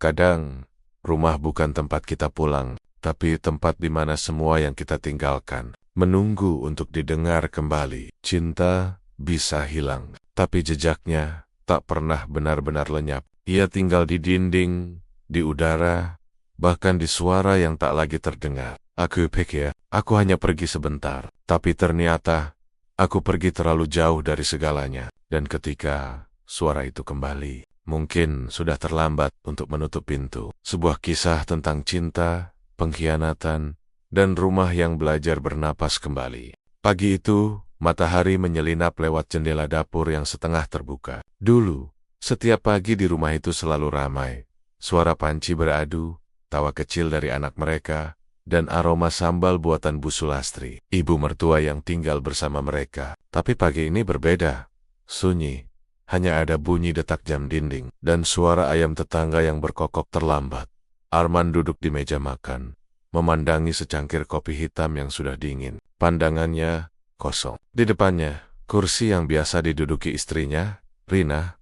Kadang, rumah bukan tempat kita pulang, tapi tempat di mana semua yang kita tinggalkan menunggu untuk didengar kembali. Cinta bisa hilang, tapi jejaknya tak pernah benar-benar lenyap. Ia tinggal di dinding, di udara, bahkan di suara yang tak lagi terdengar. Aku pikir, aku hanya pergi sebentar, tapi ternyata aku pergi terlalu jauh dari segalanya. Dan ketika suara itu kembali, mungkin sudah terlambat untuk menutup pintu. Sebuah kisah tentang cinta, pengkhianatan, dan rumah yang belajar bernapas kembali. Pagi itu, matahari menyelinap lewat jendela dapur yang setengah terbuka. Dulu, setiap pagi di rumah itu selalu ramai. Suara panci beradu, tawa kecil dari anak mereka, dan aroma sambal buatan Bu Sulastri, ibu mertua yang tinggal bersama mereka. Tapi pagi ini berbeda. Sunyi. Hanya ada bunyi detak jam dinding, dan suara ayam tetangga yang berkokok terlambat. Arman duduk di meja makan, memandangi secangkir kopi hitam yang sudah dingin. Pandangannya kosong. Di depannya, kursi yang biasa diduduki istrinya, Rina,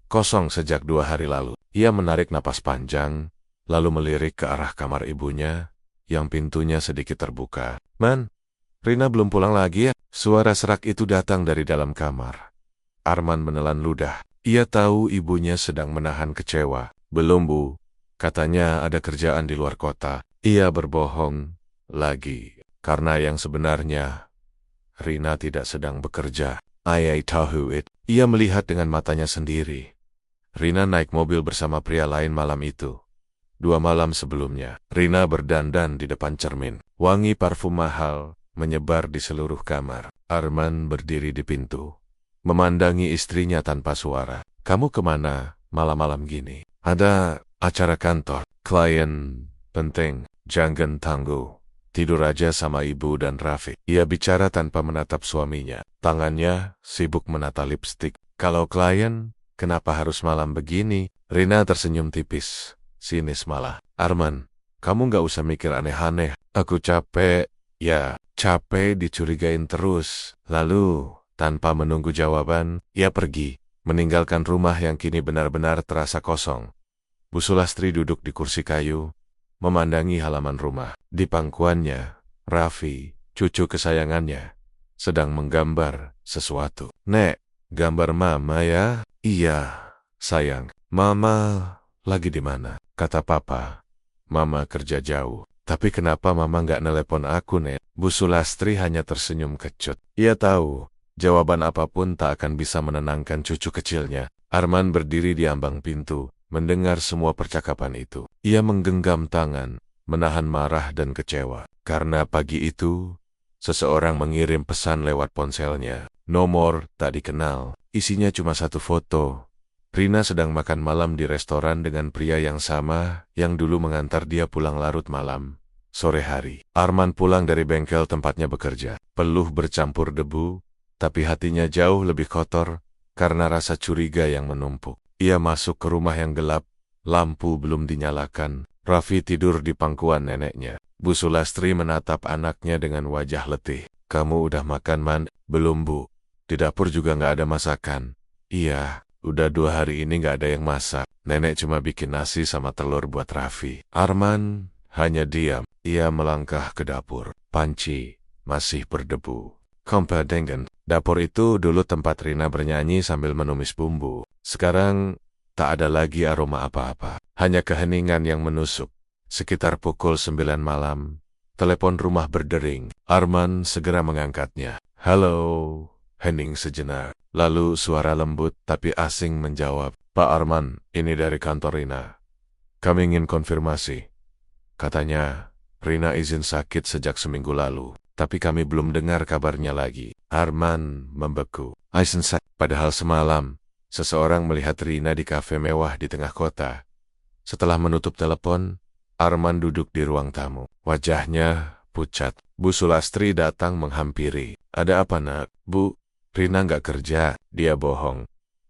kosong sejak 2 hari lalu. Ia menarik napas panjang, lalu melirik ke arah kamar ibunya, yang pintunya sedikit terbuka. "Man, Rina belum pulang lagi ya?" Suara serak itu datang dari dalam kamar. Arman menelan ludah. Ia tahu ibunya sedang menahan kecewa. "Belum, Bu. Katanya ada kerjaan di luar kota." Ia berbohong lagi, karena yang sebenarnya, Rina tidak sedang bekerja. I tahu it. Ia melihat dengan matanya sendiri. Rina naik mobil bersama pria lain malam itu. 2 malam sebelumnya, Rina berdandan di depan cermin. Wangi parfum mahal menyebar di seluruh kamar. Arman berdiri di pintu, memandangi istrinya tanpa suara. "Kamu kemana malam-malam gini?" "Ada acara kantor, klien penting, jangan tangguh. Tidur aja sama ibu dan Rafiq." Ia bicara tanpa menatap suaminya. Tangannya sibuk menata lipstik. "Kalau klien, kenapa harus malam begini?" Rina tersenyum tipis, sinis malah. "Arman, kamu gak usah mikir aneh-aneh. Aku capek." "Ya, capek dicurigain terus." Lalu, tanpa menunggu jawaban, ia pergi, meninggalkan rumah yang kini benar-benar terasa kosong. Bu Sulastri duduk di kursi kayu, memandangi halaman rumah. Di pangkuannya, Raffi, cucu kesayangannya, sedang menggambar sesuatu. "Nek, gambar Mama ya?" "Iya, sayang." "Mama lagi di mana?" Kata Papa. "Mama kerja jauh." "Tapi kenapa Mama nggak nelepon aku, Nek?" Bu Sulastri hanya tersenyum kecut. Ia tahu, jawaban apapun tak akan bisa menenangkan cucu kecilnya. Arman berdiri di ambang pintu, mendengar semua percakapan itu. Ia menggenggam tangan, menahan marah dan kecewa. Karena pagi itu, seseorang mengirim pesan lewat ponselnya. Nomor tak dikenal, isinya cuma 1 foto. Rina sedang makan malam di restoran dengan pria yang sama, yang dulu mengantar dia pulang larut malam. Sore hari, Arman pulang dari bengkel tempatnya bekerja. Peluh bercampur debu, tapi hatinya jauh lebih kotor karena rasa curiga yang menumpuk. Ia masuk ke rumah yang gelap, lampu belum dinyalakan. Raffi tidur di pangkuan neneknya. Bu Sulastri menatap anaknya dengan wajah letih. "Kamu udah makan, Man?" "Belum, Bu. Di dapur juga nggak ada masakan." "Iya, udah 2 hari ini nggak ada yang masak. Nenek cuma bikin nasi sama telur buat Raffi." Arman hanya diam. Ia melangkah ke dapur. Panci masih berdebu. Kompetengen. Dapur itu dulu tempat Rina bernyanyi sambil menumis bumbu. Sekarang tak ada lagi aroma apa-apa. Hanya keheningan yang menusuk. Sekitar pukul 9 malam, telepon rumah berdering. Arman segera mengangkatnya. "Halo." Hening sejenak. Lalu suara lembut tapi asing menjawab. "Pak Arman, ini dari kantor Rina. Kami ingin konfirmasi." Katanya, Rina izin sakit sejak seminggu lalu, tapi kami belum dengar kabarnya lagi. Arman membeku. Izin sakit. Padahal semalam, seseorang melihat Rina di kafe mewah di tengah kota. Setelah menutup telepon, Arman duduk di ruang tamu. Wajahnya pucat. Bu Sulastri datang menghampiri. "Ada apa, Nak?" "Bu, Rina nggak kerja." "Dia bohong."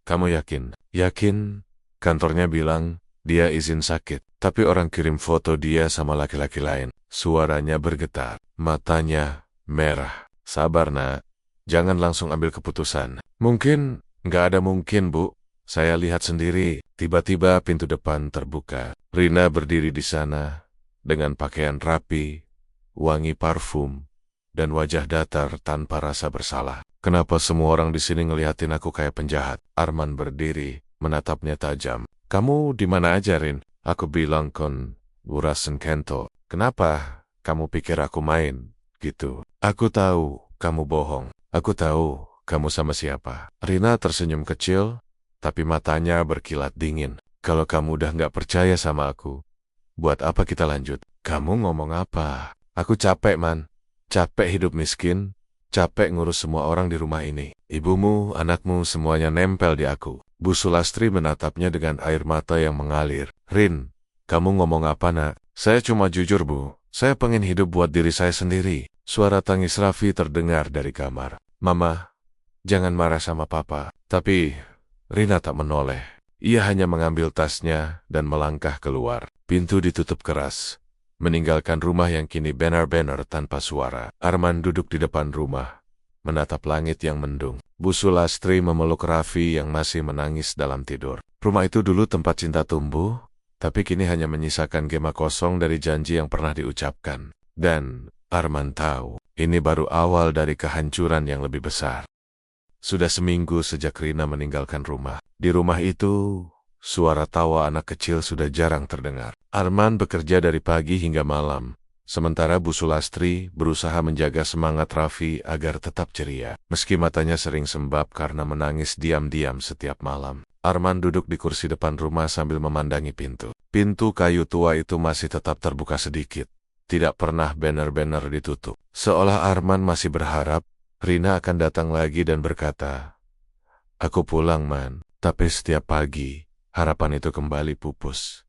"Kamu yakin?" "Yakin. Kantornya bilang dia izin sakit, tapi orang kirim foto dia sama laki-laki lain." Suaranya bergetar, matanya merah. "Sabar, Nak. Jangan langsung ambil keputusan." "Mungkin." "Nggak ada mungkin, Bu. Saya lihat sendiri. Tiba-tiba pintu depan terbuka. Rina berdiri di sana, dengan pakaian rapi, wangi parfum, dan wajah datar tanpa rasa bersalah. Kenapa semua orang di sini ngeliatin aku kayak penjahat? Arman berdiri, menatapnya tajam. Kamu di mana aja, Rin? Aku bilang kon Burasen Kento. Kenapa kamu pikir aku main? Gitu. Aku tahu kamu bohong. Aku tahu kamu sama siapa. Rina tersenyum kecil, tapi matanya berkilat dingin. Kalau kamu udah nggak percaya sama aku, buat apa kita lanjut? Kamu ngomong apa? Aku capek, Man. Capek hidup miskin, capek ngurus semua orang di rumah ini. Ibumu, anakmu, semuanya nempel di aku. Bu Sulastri menatapnya dengan air mata yang mengalir. Rin, kamu ngomong apa, Nak? Saya cuma jujur, Bu. Saya pengen hidup buat diri saya sendiri. Suara tangis Raffi terdengar dari kamar. Mama, jangan marah sama Papa. Tapi Rina tak menoleh. Ia hanya mengambil tasnya dan melangkah keluar. Pintu ditutup keras, meninggalkan rumah yang kini benar-benar tanpa suara. Arman duduk di depan rumah, menatap langit yang mendung. Bu Sulastri memeluk Raffi yang masih menangis dalam tidur. Rumah itu dulu tempat cinta tumbuh, tapi kini hanya menyisakan gema kosong dari janji yang pernah diucapkan. Dan Arman tahu, ini baru awal dari kehancuran yang lebih besar. Sudah seminggu sejak Rina meninggalkan rumah. Di rumah itu, suara tawa anak kecil sudah jarang terdengar. Arman bekerja dari pagi hingga malam, sementara Bu Sulastri berusaha menjaga semangat Raffi agar tetap ceria. Meski matanya sering sembab karena menangis diam-diam setiap malam. Arman duduk di kursi depan rumah sambil memandangi pintu. Pintu kayu tua itu masih tetap terbuka sedikit. Tidak pernah benar-benar ditutup. Seolah Arman masih berharap Rina akan datang lagi dan berkata, "Aku pulang, Man." Tapi setiap pagi, harapan itu kembali pupus.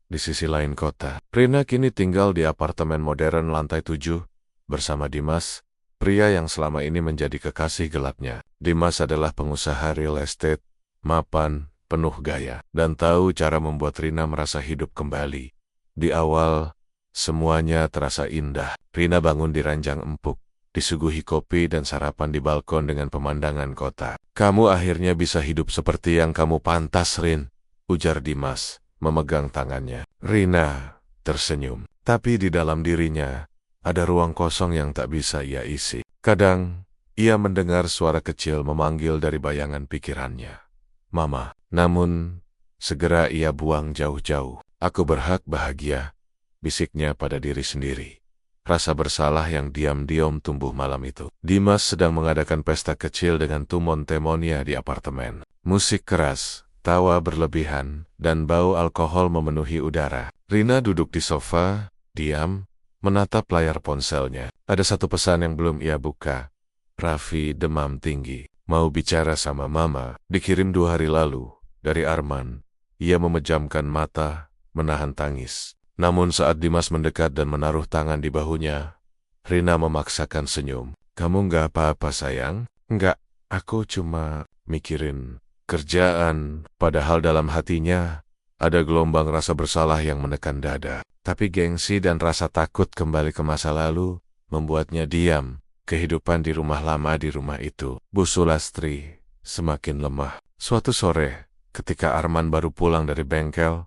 Di sisi lain kota, Rina kini tinggal di apartemen modern lantai 7 bersama Dimas, pria yang selama ini menjadi kekasih gelapnya. Dimas adalah pengusaha real estate, mapan, penuh gaya, dan tahu cara membuat Rina merasa hidup kembali. Di awal, semuanya terasa indah. Rina bangun di ranjang empuk, disuguhi kopi dan sarapan di balkon dengan pemandangan kota. "Kamu akhirnya bisa hidup seperti yang kamu pantas, Rin," ujar Dimas, memegang tangannya. Rina tersenyum, tapi di dalam dirinya ada ruang kosong yang tak bisa ia isi. Kadang, ia mendengar suara kecil memanggil dari bayangan pikirannya, "Mama." Namun, segera ia buang jauh-jauh. "Aku berhak bahagia," bisiknya pada diri sendiri. Rasa bersalah yang diam-diam tumbuh malam itu. Dimas sedang mengadakan pesta kecil dengan tumon-temonnya di apartemen. Musik keras, tawa berlebihan, dan bau alkohol memenuhi udara. Rina duduk di sofa, diam, menatap layar ponselnya. Ada satu pesan yang belum ia buka. "Raffi demam tinggi. Mau bicara sama Mama." Dikirim 2 hari lalu, dari Arman. Ia memejamkan mata, menahan tangis. Namun saat Dimas mendekat dan menaruh tangan di bahunya, Rina memaksakan senyum. "Kamu nggak apa-apa, sayang?" "Nggak, aku cuma mikirin kerjaan." Padahal dalam hatinya, ada gelombang rasa bersalah yang menekan dada. Tapi gengsi dan rasa takut kembali ke masa lalu, membuatnya diam. Kehidupan di rumah lama di rumah itu. Bu Sulastri semakin lemah. Suatu sore, ketika Arman baru pulang dari bengkel,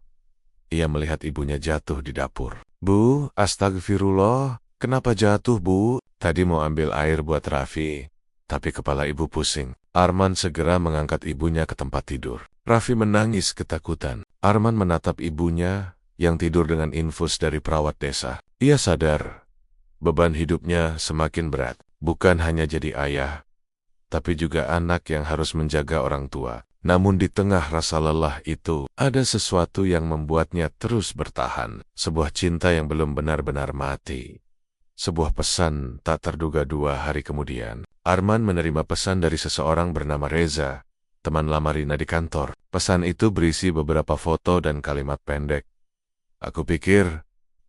ia melihat ibunya jatuh di dapur. "Bu, astagfirullah, kenapa jatuh, Bu?" "Tadi mau ambil air buat Raffi, tapi kepala ibu pusing." Arman segera mengangkat ibunya ke tempat tidur. Raffi menangis ketakutan. Arman menatap ibunya yang tidur dengan infus dari perawat desa. Ia sadar, beban hidupnya semakin berat. Bukan hanya jadi ayah, tapi juga anak yang harus menjaga orang tua. Namun di tengah rasa lelah itu, ada sesuatu yang membuatnya terus bertahan. Sebuah cinta yang belum benar-benar mati. Sebuah pesan tak terduga 2 hari kemudian. Arman menerima pesan dari seseorang bernama Reza, teman lama Rina di kantor. Pesan itu berisi beberapa foto dan kalimat pendek. "Aku pikir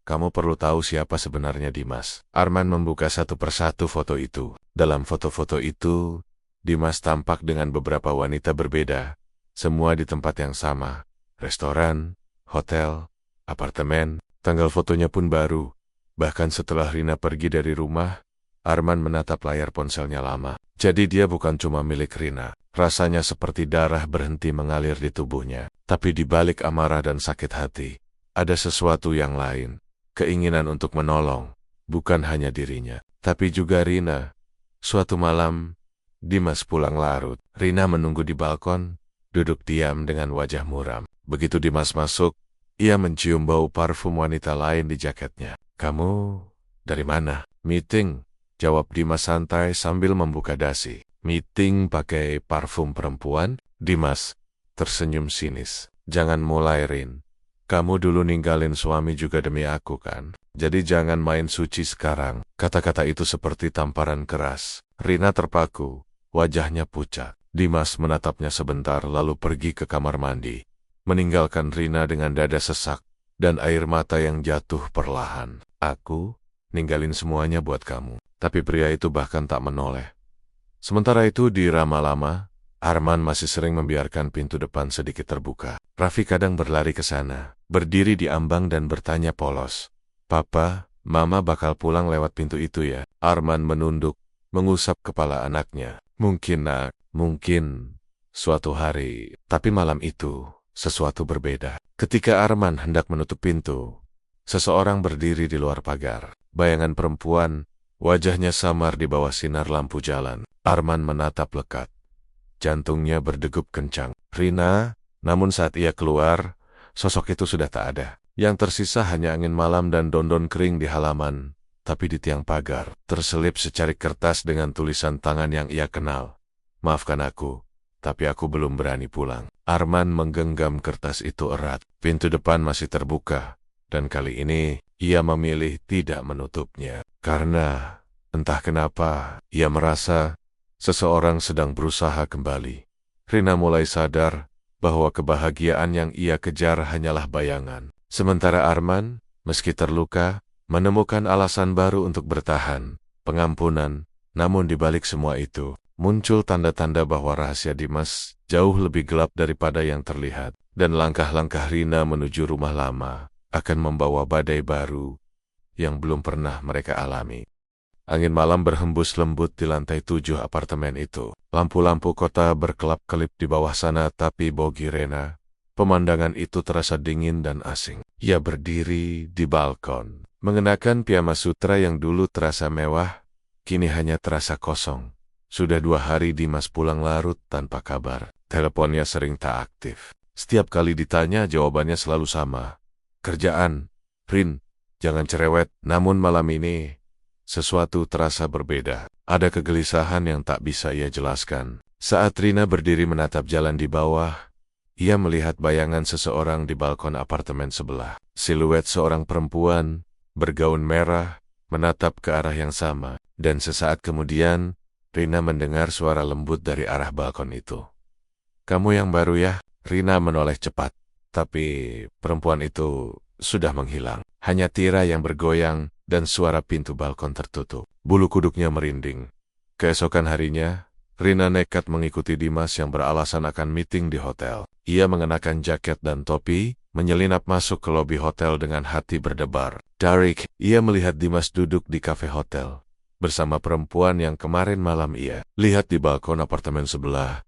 kamu perlu tahu siapa sebenarnya Dimas." Arman membuka satu persatu foto itu. Dalam foto-foto itu, Dimas tampak dengan beberapa wanita berbeda, semua di tempat yang sama, restoran, hotel, apartemen. Tanggal fotonya pun baru. Bahkan setelah Rina pergi dari rumah, Arman menatap layar ponselnya lama. Jadi dia bukan cuma milik Rina, Rasanya seperti darah berhenti mengalir di tubuhnya. Tapi di balik amarah dan sakit hati, ada sesuatu yang lain. Keinginan untuk menolong, bukan hanya dirinya, tapi juga Rina. Suatu malam, Dimas pulang larut. Rina menunggu di balkon, duduk diam dengan wajah muram. Begitu Dimas masuk, ia mencium bau parfum wanita lain di jaketnya. "Kamu dari mana?" "Meeting," jawab Dimas santai sambil membuka dasi. "Meeting pakai parfum perempuan?" Dimas tersenyum sinis. "Jangan mulai, Rin. Kamu dulu ninggalin suami juga demi aku kan? Jadi jangan main suci sekarang." Kata-kata itu seperti tamparan keras. Rina terpaku, wajahnya pucat. Dimas menatapnya sebentar lalu pergi ke kamar mandi, meninggalkan Rina dengan dada sesak dan air mata yang jatuh perlahan. "Aku ninggalin semuanya buat kamu." Tapi pria itu bahkan tak menoleh. Sementara itu di Rama-Lama, Arman masih sering membiarkan pintu depan sedikit terbuka. Raffi kadang berlari ke sana, berdiri di ambang dan bertanya polos, "Papa, Mama bakal pulang lewat pintu itu ya?" Arman menunduk, mengusap kepala anaknya. "Mungkin nak, mungkin suatu hari." Tapi malam itu, sesuatu berbeda. Ketika Arman hendak menutup pintu, seseorang berdiri di luar pagar. Bayangan perempuan, wajahnya samar di bawah sinar lampu jalan. Arman menatap lekat. Jantungnya berdegup kencang. "Rina," namun saat ia keluar, sosok itu sudah tak ada. Yang tersisa hanya angin malam dan daun-daun kering di halaman. Tapi di tiang pagar, terselip secarik kertas dengan tulisan tangan yang ia kenal. "Maafkan aku, tapi aku belum berani pulang." Arman menggenggam kertas itu erat. Pintu depan masih terbuka, dan kali ini ia memilih tidak menutupnya. Karena entah kenapa, ia merasa seseorang sedang berusaha kembali. Rina mulai sadar bahwa kebahagiaan yang ia kejar hanyalah bayangan. Sementara Arman, meski terluka, menemukan alasan baru untuk bertahan, pengampunan. Namun di balik semua itu, muncul tanda-tanda bahwa rahasia Dimas jauh lebih gelap daripada yang terlihat. Dan langkah-langkah Rina menuju rumah lama akan membawa badai baru yang belum pernah mereka alami. Angin malam berhembus lembut di lantai 7 apartemen itu. Lampu-lampu kota berkelap-kelip di bawah sana, tapi bagi Rena, pemandangan itu terasa dingin dan asing. Ia berdiri di balkon, mengenakan piyama sutra yang dulu terasa mewah, kini hanya terasa kosong. Sudah 2 hari Dimas pulang larut tanpa kabar. Teleponnya sering tak aktif. Setiap kali ditanya, jawabannya selalu sama. "Kerjaan, Rin, jangan cerewet." Namun malam ini, sesuatu terasa berbeda. Ada kegelisahan yang tak bisa ia jelaskan. Saat Rina berdiri menatap jalan di bawah, ia melihat bayangan seseorang di balkon apartemen sebelah. Siluet seorang perempuan, bergaun merah, menatap ke arah yang sama. Dan sesaat kemudian, Rina mendengar suara lembut dari arah balkon itu. "Kamu yang baru ya?" Rina menoleh cepat. Tapi perempuan itu sudah menghilang. Hanya tirai yang bergoyang dan suara pintu balkon tertutup. Bulu kuduknya merinding. Keesokan harinya, Rina nekat mengikuti Dimas yang beralasan akan meeting di hotel. Ia mengenakan jaket dan topi, menyelinap masuk ke lobi hotel dengan hati berdebar. Tarik, ia melihat Dimas duduk di kafe hotel bersama perempuan yang kemarin malam ia lihat di balkon apartemen sebelah.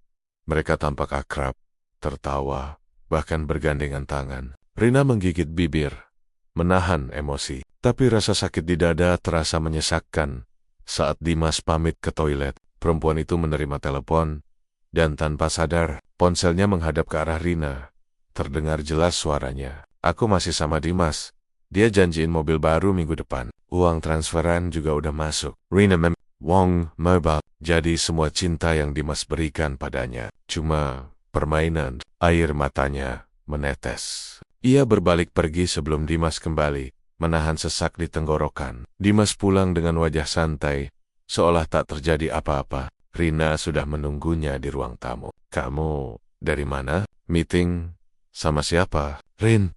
Mereka tampak akrab, tertawa, bahkan bergandengan tangan. Rina menggigit bibir, menahan emosi. Tapi rasa sakit di dada terasa menyesakkan. Saat Dimas pamit ke toilet, perempuan itu menerima telepon, dan tanpa sadar, ponselnya menghadap ke arah Rina. Terdengar jelas suaranya. "Aku masih sama Dimas. Dia janjiin mobil baru minggu depan. Uang transferan juga udah masuk." Rina Wong mobile. Jadi semua cinta yang Dimas berikan padanya cuma permainan. Air matanya menetes. Ia berbalik pergi sebelum Dimas kembali, menahan sesak di tenggorokan. Dimas pulang dengan wajah santai, seolah tak terjadi apa-apa. Rina sudah menunggunya di ruang tamu. "Kamu dari mana?" "Meeting." "Sama siapa?" "Rin,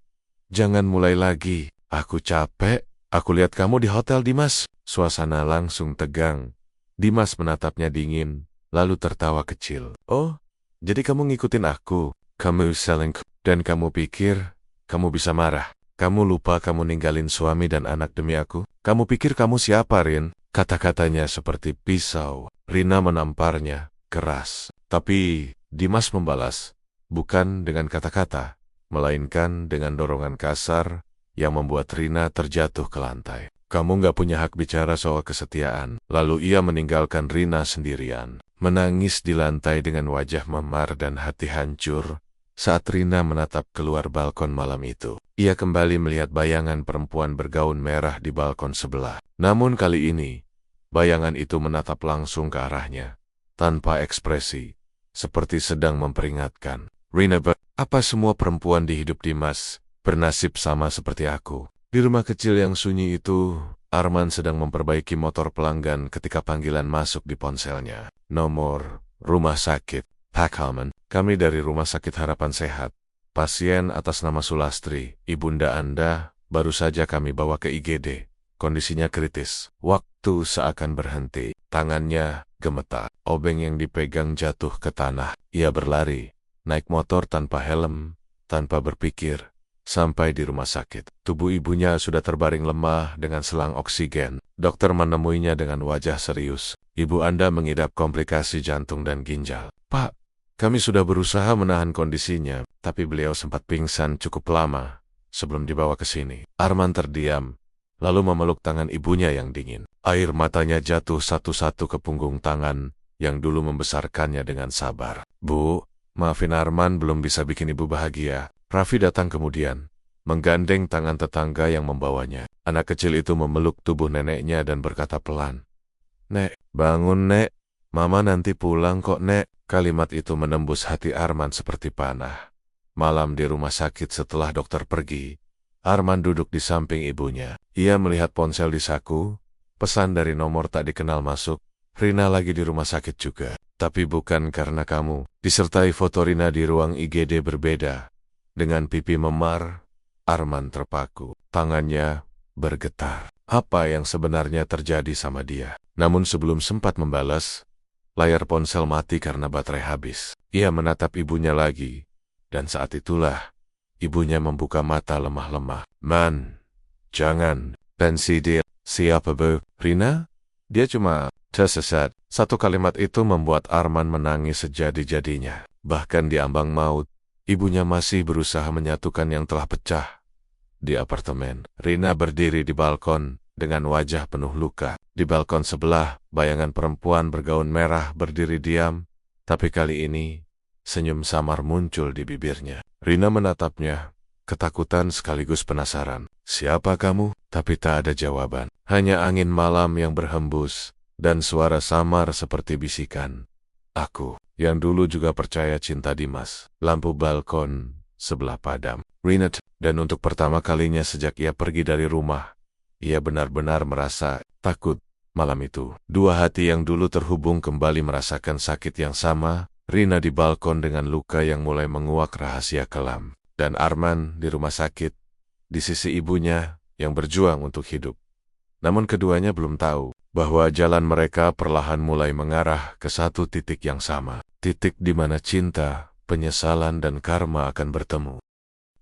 jangan mulai lagi. Aku capek. Aku lihat kamu di hotel, Dimas." Suasana langsung tegang. Dimas menatapnya dingin, lalu tertawa kecil. "Oh, jadi kamu ngikutin aku? Kamu selingkuh? Dan kamu pikir kamu bisa marah? Kamu lupa kamu ninggalin suami dan anak demi aku? Kamu pikir kamu siapa, Rin?" Kata-katanya seperti pisau. Rina menamparnya, keras. Tapi Dimas membalas, bukan dengan kata-kata, melainkan dengan dorongan kasar yang membuat Rina terjatuh ke lantai. Kamu nggak punya hak bicara soal kesetiaan. Lalu ia meninggalkan Rina sendirian, menangis di lantai dengan wajah memar dan hati hancur. Saat Rina menatap keluar balkon malam itu, ia kembali melihat bayangan perempuan bergaun merah di balkon sebelah. Namun kali ini, bayangan itu menatap langsung ke arahnya, tanpa ekspresi, seperti sedang memperingatkan. Rina, apa semua perempuan di hidup Dimas bernasib sama seperti aku? Di rumah kecil yang sunyi itu, Arman sedang memperbaiki motor pelanggan ketika panggilan masuk di ponselnya. Nomor rumah sakit. Pak Halman, kami dari Rumah Sakit Harapan Sehat. Pasien atas nama Sulastri, ibunda Anda, baru saja kami bawa ke IGD. Kondisinya kritis. Waktu seakan berhenti. Tangannya gemetar. Obeng yang dipegang jatuh ke tanah. Ia berlari, naik motor tanpa helm, tanpa berpikir, sampai di rumah sakit. Tubuh ibunya sudah terbaring lemah dengan selang oksigen. Dokter menemuinya dengan wajah serius. Ibu Anda mengidap komplikasi jantung dan ginjal. Pak, kami sudah berusaha menahan kondisinya, tapi beliau sempat pingsan cukup lama sebelum dibawa ke sini. Arman terdiam, lalu memeluk tangan ibunya yang dingin. Air matanya jatuh satu-satu ke punggung tangan yang dulu membesarkannya dengan sabar. Bu, maafin Arman belum bisa bikin ibu bahagia. Raffi datang kemudian, menggandeng tangan tetangga yang membawanya. Anak kecil itu memeluk tubuh neneknya dan berkata pelan, "Nek, bangun Nek. Mama nanti pulang kok Nek." Kalimat itu menembus hati Arman seperti panah. Malam di rumah sakit setelah dokter pergi, Arman duduk di samping ibunya. Ia melihat ponsel di saku, pesan dari nomor tak dikenal masuk. Rina lagi di rumah sakit juga. Tapi bukan karena kamu. Disertai foto Rina di ruang IGD berbeda. Dengan pipi memar, Arman terpaku. Tangannya bergetar. Apa yang sebenarnya terjadi sama dia? Namun sebelum sempat membalas, layar ponsel mati karena baterai habis. Ia menatap ibunya lagi, dan saat itulah ibunya membuka mata lemah-lemah. Man, jangan. Pensi dia. Siapa bu? Rina? Dia cuma tersesat. Satu kalimat itu membuat Arman menangis sejadi-jadinya. Bahkan di ambang maut, ibunya masih berusaha menyatukan yang telah pecah. Di apartemen, Rina berdiri di balkon dengan wajah penuh luka. Di balkon sebelah, bayangan perempuan bergaun merah berdiri diam, tapi kali ini, senyum samar muncul di bibirnya. Rina menatapnya, ketakutan sekaligus penasaran. Siapa kamu? Tapi tak ada jawaban. Hanya angin malam yang berhembus, dan suara samar seperti bisikan. Aku, yang dulu juga percaya cinta Dimas. Lampu balkon sebelah padam. Rina, dan untuk pertama kalinya sejak ia pergi dari rumah, ia benar-benar merasa takut. Malam itu, dua hati yang dulu terhubung kembali merasakan sakit yang sama. Rina di balkon dengan luka yang mulai menguak rahasia kelam. Dan Arman di rumah sakit, di sisi ibunya yang berjuang untuk hidup. Namun keduanya belum tahu bahwa jalan mereka perlahan mulai mengarah ke satu titik yang sama. Titik di mana cinta, penyesalan, dan karma akan bertemu.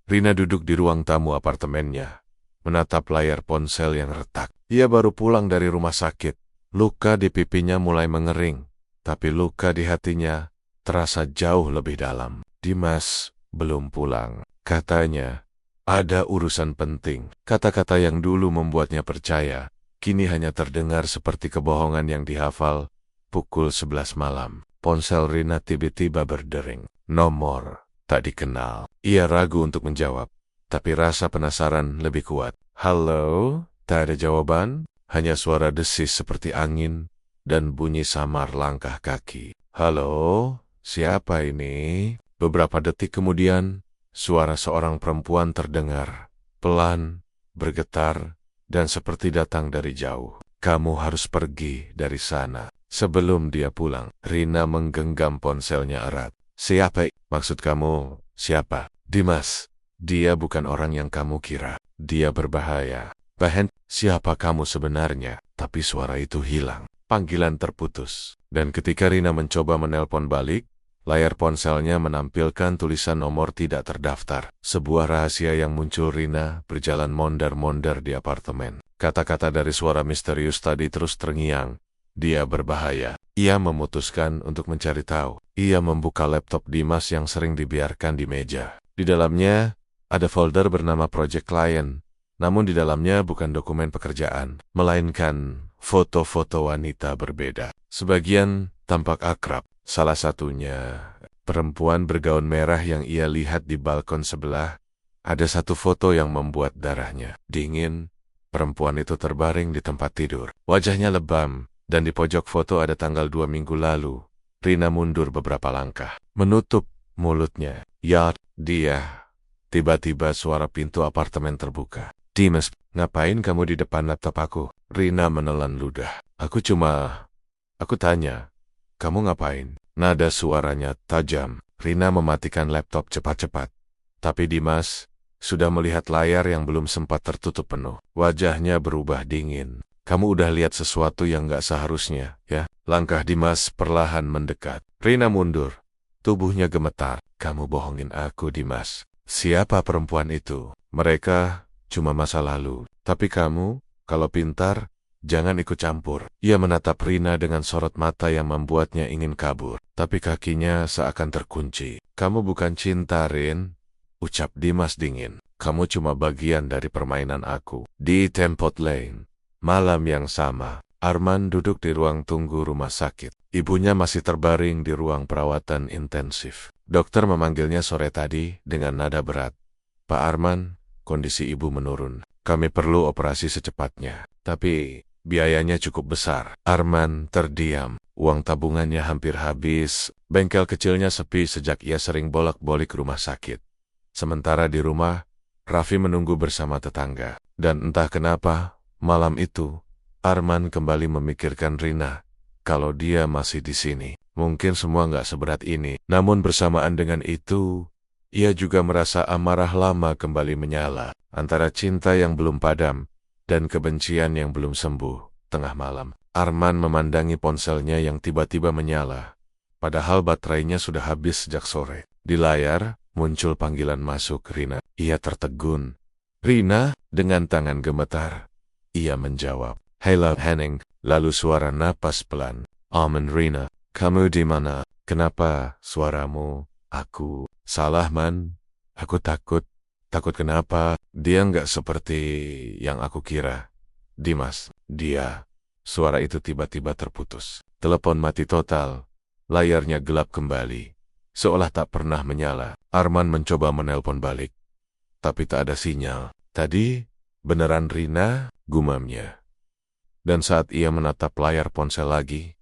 Rina duduk di ruang tamu apartemennya, menatap layar ponsel yang retak. Ia baru pulang dari rumah sakit. Luka di pipinya mulai mengering, tapi luka di hatinya terasa jauh lebih dalam. Dimas belum pulang. Katanya, ada urusan penting. Kata-kata yang dulu membuatnya percaya, kini hanya terdengar seperti kebohongan yang dihafal. Pukul 11 malam, ponsel Rina tiba-tiba berdering. Nomor tak dikenal. Ia ragu untuk menjawab, tapi rasa penasaran lebih kuat. Halo? Tak ada jawaban, hanya suara desis seperti angin dan bunyi samar langkah kaki. Halo? Siapa ini? Beberapa detik kemudian, suara seorang perempuan terdengar, pelan, bergetar, dan seperti datang dari jauh. Kamu harus pergi dari sana. Sebelum dia pulang, Rina menggenggam ponselnya erat. Siapa? Maksud kamu, siapa? Dimas. Dia bukan orang yang kamu kira. Dia berbahaya. Bahen, siapa kamu sebenarnya? Tapi suara itu hilang. Panggilan terputus. Dan ketika Rina mencoba menelpon balik, layar ponselnya menampilkan tulisan nomor tidak terdaftar. Sebuah rahasia yang muncul. Rina berjalan mondar-mondar di apartemen. Kata-kata dari suara misterius tadi terus terngiang Dia berbahaya. Ia memutuskan untuk mencari tahu. Ia membuka laptop Dimas yang sering dibiarkan di meja. Di dalamnya ada folder bernama Project Client. Namun di dalamnya bukan dokumen pekerjaan, melainkan foto-foto wanita berbeda. Sebagian tampak akrab. Salah satunya perempuan bergaun merah yang ia lihat di balkon sebelah. Ada satu foto yang membuat darahnya dingin. Perempuan itu terbaring di tempat tidur. Wajahnya lebam, dan di pojok foto ada tanggal 2 minggu lalu. Rina mundur beberapa langkah, menutup mulutnya. Ya, dia. Tiba-tiba suara pintu apartemen terbuka. Dimas, ngapain kamu di depan laptop aku? Rina menelan ludah. Aku tanya, kamu ngapain? Nada suaranya tajam. Rina mematikan laptop cepat-cepat. Tapi Dimas sudah melihat layar yang belum sempat tertutup penuh. Wajahnya berubah dingin. Kamu udah lihat sesuatu yang gak seharusnya, ya? Langkah Dimas perlahan mendekat. Rina mundur. Tubuhnya gemetar. Kamu bohongin aku, Dimas. Siapa perempuan itu? Mereka cuma masa lalu. Tapi kamu, kalau pintar, jangan ikut campur. Ia menatap Rina dengan sorot mata yang membuatnya ingin kabur. Tapi kakinya seakan terkunci. Kamu bukan cinta, Rin. Ucap Dimas dingin. Kamu cuma bagian dari permainan aku. Di Tempot Lane. Malam yang sama, Arman duduk di ruang tunggu rumah sakit. Ibunya masih terbaring di ruang perawatan intensif. Dokter memanggilnya sore tadi dengan nada berat. Pak Arman, kondisi ibu menurun. Kami perlu operasi secepatnya. Tapi biayanya cukup besar. Arman terdiam. Uang tabungannya hampir habis. Bengkel kecilnya sepi sejak ia sering bolak-balik rumah sakit. Sementara di rumah, Raffi menunggu bersama tetangga. Dan entah kenapa, malam itu, Arman kembali memikirkan Rina. Kalau dia masih di sini, mungkin semua nggak seberat ini. Namun bersamaan dengan itu, ia juga merasa amarah lama kembali menyala. Antara cinta yang belum padam dan kebencian yang belum sembuh. Tengah malam, Arman memandangi ponselnya yang tiba-tiba menyala. Padahal baterainya sudah habis sejak sore. Di layar, muncul panggilan masuk Rina. Ia tertegun. Rina, dengan tangan gemetar. Ia menjawab, "Hello, Henning." Lalu suara napas pelan. "Aman, Rina. Kamu di mana? Kenapa suaramu? Aku salah, Man. Aku takut." Takut kenapa? Dia nggak seperti yang aku kira. Dimas, dia. Suara itu tiba-tiba terputus. Telepon mati total. Layarnya gelap kembali. Seolah tak pernah menyala. Arman mencoba menelpon balik. Tapi tak ada sinyal. Tadi, beneran Rina, gumamnya. Dan saat ia menatap layar ponsel lagi,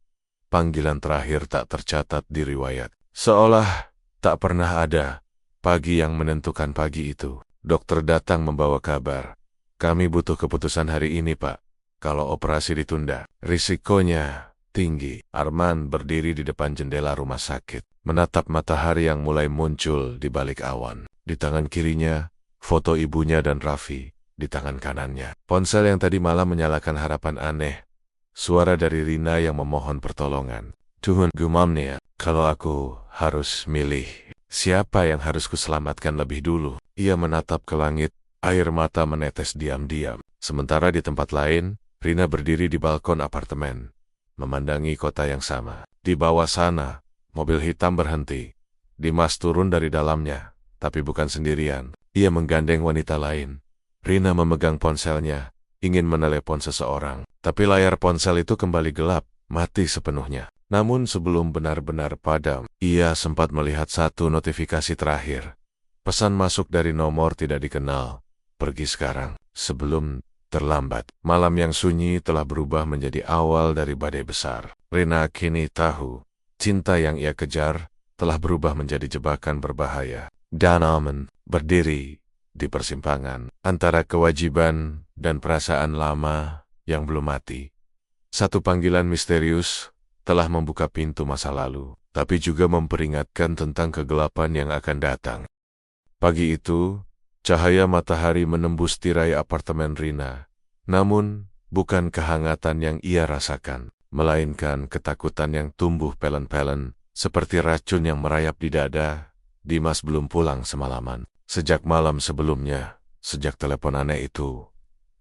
panggilan terakhir tak tercatat di riwayat. Seolah tak pernah ada pagi yang menentukan pagi itu. Dokter datang membawa kabar. Kami butuh keputusan hari ini, Pak. Kalau operasi ditunda, risikonya tinggi. Arman berdiri di depan jendela rumah sakit, menatap matahari yang mulai muncul di balik awan. Di tangan kirinya, foto ibunya dan Raffi. Di tangan kanannya, ponsel yang tadi malam menyalakan harapan aneh. Suara dari Rina yang memohon pertolongan. Tuhun, gumamnya, kalau aku harus milih, siapa yang harus kuselamatkan lebih dulu? Ia menatap ke langit, air mata menetes diam-diam. Sementara di tempat lain, Rina berdiri di balkon apartemen, memandangi kota yang sama. Di bawah sana, mobil hitam berhenti. Dimas turun dari dalamnya, tapi bukan sendirian. Ia menggandeng wanita lain. Rina memegang ponselnya, ingin menelepon seseorang. Tapi layar ponsel itu kembali gelap, mati sepenuhnya. Namun sebelum benar-benar padam, ia sempat melihat satu notifikasi terakhir. Pesan masuk dari nomor tidak dikenal. Pergi sekarang, sebelum terlambat. Malam yang sunyi telah berubah menjadi awal dari badai besar. Rina kini tahu, cinta yang ia kejar telah berubah menjadi jebakan berbahaya. Dan Arman berdiri di persimpangan antara kewajiban dan perasaan lama yang belum mati. Satu panggilan misterius telah membuka pintu masa lalu, tapi juga memperingatkan tentang kegelapan yang akan datang. Pagi itu, cahaya matahari menembus tirai apartemen Rina. Namun, bukan kehangatan yang ia rasakan, melainkan ketakutan yang tumbuh pelan-pelan, seperti racun yang merayap di dada. Dimas belum pulang semalaman. Sejak malam sebelumnya, sejak telepon aneh itu,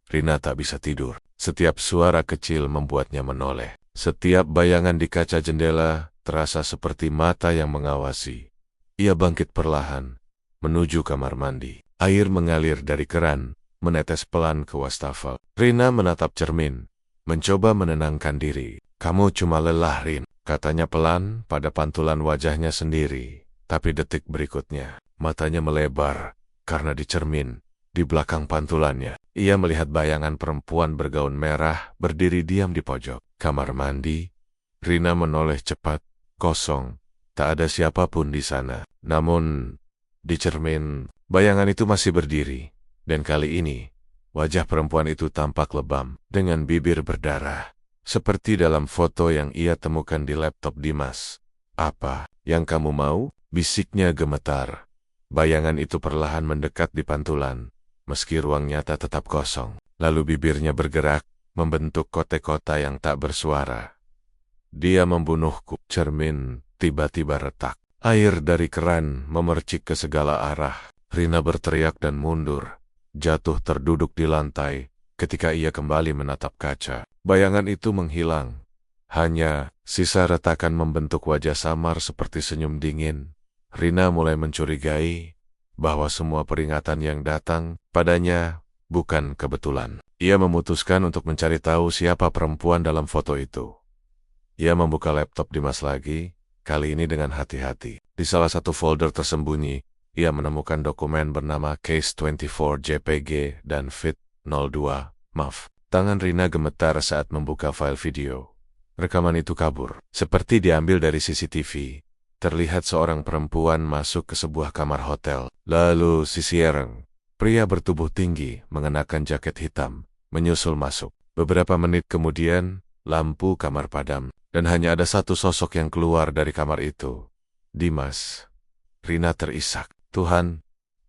Rina tak bisa tidur. Setiap suara kecil membuatnya menoleh. Setiap bayangan di kaca jendela terasa seperti mata yang mengawasi. Ia bangkit perlahan, menuju kamar mandi. Air mengalir dari keran, menetes pelan ke wastafel. Rina menatap cermin, mencoba menenangkan diri. "Kamu cuma lelah, Rin," katanya pelan pada pantulan wajahnya sendiri. Tapi detik berikutnya, matanya melebar, karena di cermin, di belakang pantulannya, ia melihat bayangan perempuan bergaun merah berdiri diam di pojok kamar mandi. Rina menoleh cepat, kosong, tak ada siapapun di sana. Namun, di cermin, bayangan itu masih berdiri, dan kali ini, wajah perempuan itu tampak lebam, dengan bibir berdarah, seperti dalam foto yang ia temukan di laptop Dimas. "Apa yang kamu mau?" bisiknya gemetar. Bayangan itu perlahan mendekat di pantulan, meski ruang nyata tetap kosong. Lalu bibirnya bergerak, membentuk kote-kota yang tak bersuara. "Dia membunuhku." Cermin tiba-tiba retak. Air dari keran memercik ke segala arah. Rina berteriak dan mundur, jatuh terduduk di lantai. Ketika ia kembali menatap kaca, bayangan itu menghilang. Hanya sisa retakan membentuk wajah samar seperti senyum dingin. Rina mulai mencurigai bahwa semua peringatan yang datang padanya bukan kebetulan. Ia memutuskan untuk mencari tahu siapa perempuan dalam foto itu. Ia membuka laptop Dimas lagi, kali ini dengan hati-hati. Di salah satu folder tersembunyi, ia menemukan dokumen bernama Case 24 JPG dan Fit 02. Maaf. Tangan Rina gemetar saat membuka file video. Rekaman itu kabur, seperti diambil dari CCTV. Terlihat seorang perempuan masuk ke sebuah kamar hotel. Lalu si Siereng, pria bertubuh tinggi, mengenakan jaket hitam, menyusul masuk. Beberapa menit kemudian, lampu kamar padam, dan hanya ada satu sosok yang keluar dari kamar itu. Dimas. Rina terisak. "Tuhan,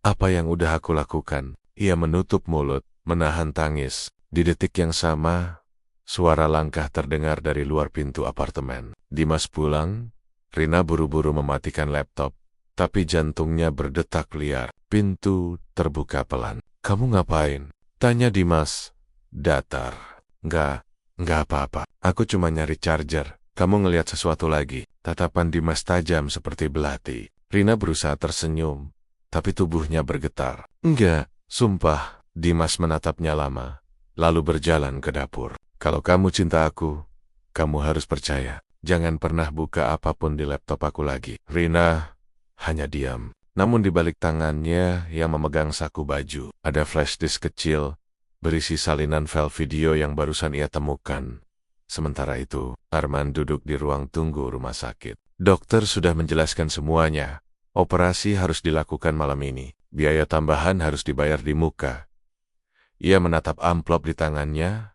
apa yang udah aku lakukan?" Ia menutup mulut, menahan tangis. Di detik yang sama, suara langkah terdengar dari luar pintu apartemen. Dimas pulang. Rina buru-buru mematikan laptop, tapi jantungnya berdetak liar. Pintu terbuka pelan. "Kamu ngapain?" tanya Dimas. Datar. Enggak apa-apa. Aku cuma nyari charger." "Kamu ngelihat sesuatu lagi?" Tatapan Dimas tajam seperti belati. Rina berusaha tersenyum, tapi tubuhnya bergetar. "Enggak, sumpah." Dimas menatapnya lama, lalu berjalan ke dapur. "Kalau kamu cinta aku, kamu harus percaya. Jangan pernah buka apapun di laptop aku lagi." Rina hanya diam. Namun di balik tangannya yang memegang saku baju, ada flash disk kecil berisi salinan file video yang barusan ia temukan. Sementara itu, Arman duduk di ruang tunggu rumah sakit. Dokter sudah menjelaskan semuanya. Operasi harus dilakukan malam ini. Biaya tambahan harus dibayar di muka. Ia menatap amplop di tangannya.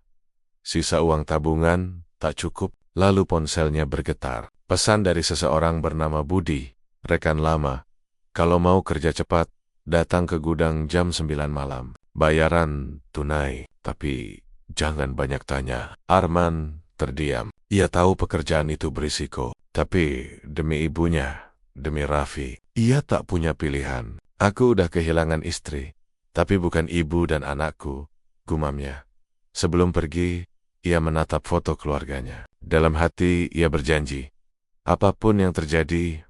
Sisa uang tabungan tak cukup. Lalu ponselnya bergetar. Pesan dari seseorang bernama Budi, rekan lama. Kalau mau kerja cepat, datang ke gudang jam 9 malam. Bayaran tunai, tapi jangan banyak tanya. Arman terdiam. Ia tahu pekerjaan itu berisiko, tapi demi ibunya, demi Raffi, ia tak punya pilihan. "Aku udah kehilangan istri, tapi bukan ibu dan anakku," gumamnya. Sebelum pergi, ia menatap foto keluarganya. Dalam hati ia berjanji, apapun yang terjadi,